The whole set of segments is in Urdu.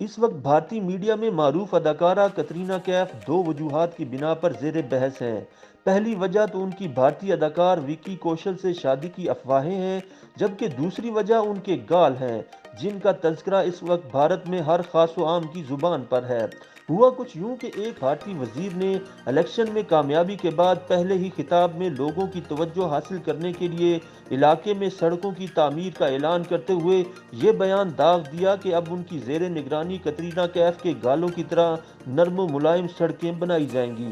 اس وقت بھارتی میڈیا میں معروف اداکارہ کترینہ کیف دو وجوہات کی بنا پر زیر بحث ہیں۔ پہلی وجہ تو ان کی بھارتی اداکار وکی کوشل سے شادی کی افواہیں ہیں، جبکہ دوسری وجہ ان کے گال ہیں، جن کا تذکرہ اس وقت بھارت میں ہر خاص و عام کی زبان پر ہے۔ ہوا کچھ یوں کہ ایک بھارتی وزیر نے الیکشن میں کامیابی کے بعد پہلے ہی خطاب میں لوگوں کی توجہ حاصل کرنے کے لیے علاقے میں سڑکوں کی تعمیر کا اعلان کرتے ہوئے یہ بیان داغ دیا کہ اب ان کی زیر نگرانی کترینہ کیف کے گالوں کی طرح نرم و ملائم سڑکیں بنائی جائیں گی۔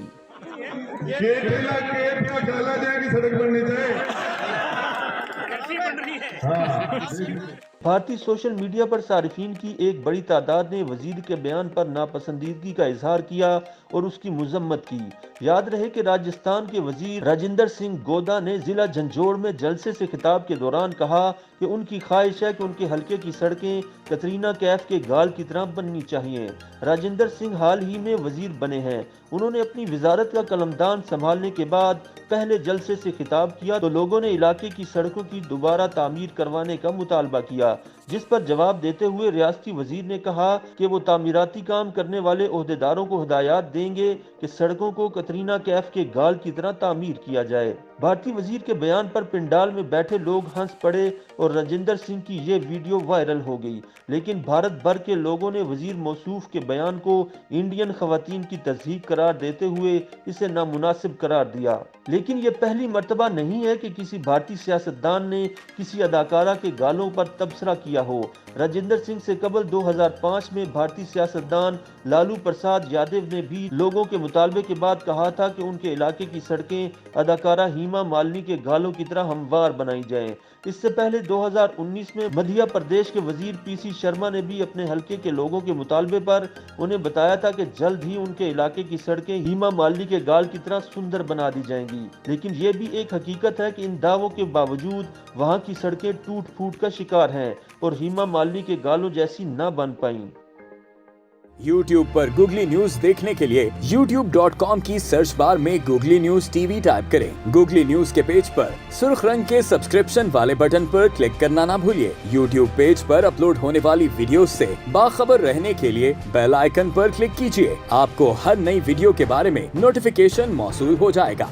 بھارتی سوشل میڈیا پر صارفین کی ایک بڑی تعداد نے وزیر کے بیان پر ناپسندیدگی کا اظہار کیا اور اس کی مذمت کی۔ یاد رہے کہ راجستھان کے وزیر راجندر سنگھ گودا نے ضلع جھنجھوڑ میں جلسے سے خطاب کے دوران کہا کہ ان کی خواہش ہے کہ ان کے حلقے کی سڑکیں کترینہ کیف کے گال کی طرح بننی چاہیے۔ راجندر سنگھ حال ہی میں وزیر بنے ہیں۔ انہوں نے اپنی وزارت کا قلمدان سنبھالنے کے بعد پہلے جلسے سے خطاب کیا تو لوگوں نے علاقے کی سڑکوں کی دوبارہ تعمیر کروانے کا مطالبہ کیا، جس پر جواب دیتے ہوئے ریاستی وزیر نے کہا کہ وہ تعمیراتی کام کرنے والے عہدیداروں کو ہدایات دیں گے کہ سڑکوں کو کترینہ کیف کے گال کی طرح تعمیر کیا جائے۔ بھارتی وزیر کے بیان پر پنڈال میں بیٹھے لوگ ہنس پڑے اور راجندر سنگھ کی یہ ویڈیو وائرل ہو گئی، لیکن بھارت بھر کے لوگوں نے وزیر موصوف کے بیان کو انڈین خواتین کی تضحیک قرار دیتے ہوئے اسے نامناسب قرار دیا۔ لیکن یہ پہلی مرتبہ نہیں ہے کہ کسی بھارتی سیاستدان نے کسی اداکارہ کے گالوں پر تبصرہ کیا ہو۔ راجندر سنگھ سے قبل 2005 میں بھارتی سیاستدان لالو پرساد یادو نے بھی لوگوں کے مطالبے کے بعد کہا تھا کہ ان کے علاقے کی سڑکیں اداکارہ ہیما مالنی کے گالوں کی طرح ہموار بنائی جائیں۔ اس سے پہلے 2019 میں مدھیہ پردیش کے وزیر پی سی شرما نے بھی اپنے حلقے کے لوگوں کے مطالبے پر انہیں بتایا تھا کہ جلد ہی ان کے علاقے کی سڑکیں ہیما مالنی کے گال کی طرح سندر بنا دی جائیں گی۔ لیکن یہ بھی ایک حقیقت ہے کہ ان دعووں کے باوجود وہاں کی سڑکیں ٹوٹ پھوٹ کا شکار ہیں اور ہیما مالنی کے گالوں جیسی نہ بن پائیں۔ YouTube پر گوگلی نیوز دیکھنے کے لیے youtube.com کی سرچ بار میں googly news T V type کریں۔ گوگلی نیوز کے پیج پر سرخ رنگ کے سبسکرپشن والے بٹن پر کلک کرنا نہ بھولیے۔ YouTube پیج پر اپلوڈ ہونے والی ویڈیوز سے باخبر رہنے کے لیے بیل آئیکن پر کلک کیجیے۔ آپ کو ہر نئی ویڈیو کے بارے میں نوٹیفیکیشن موصول ہو جائے گا۔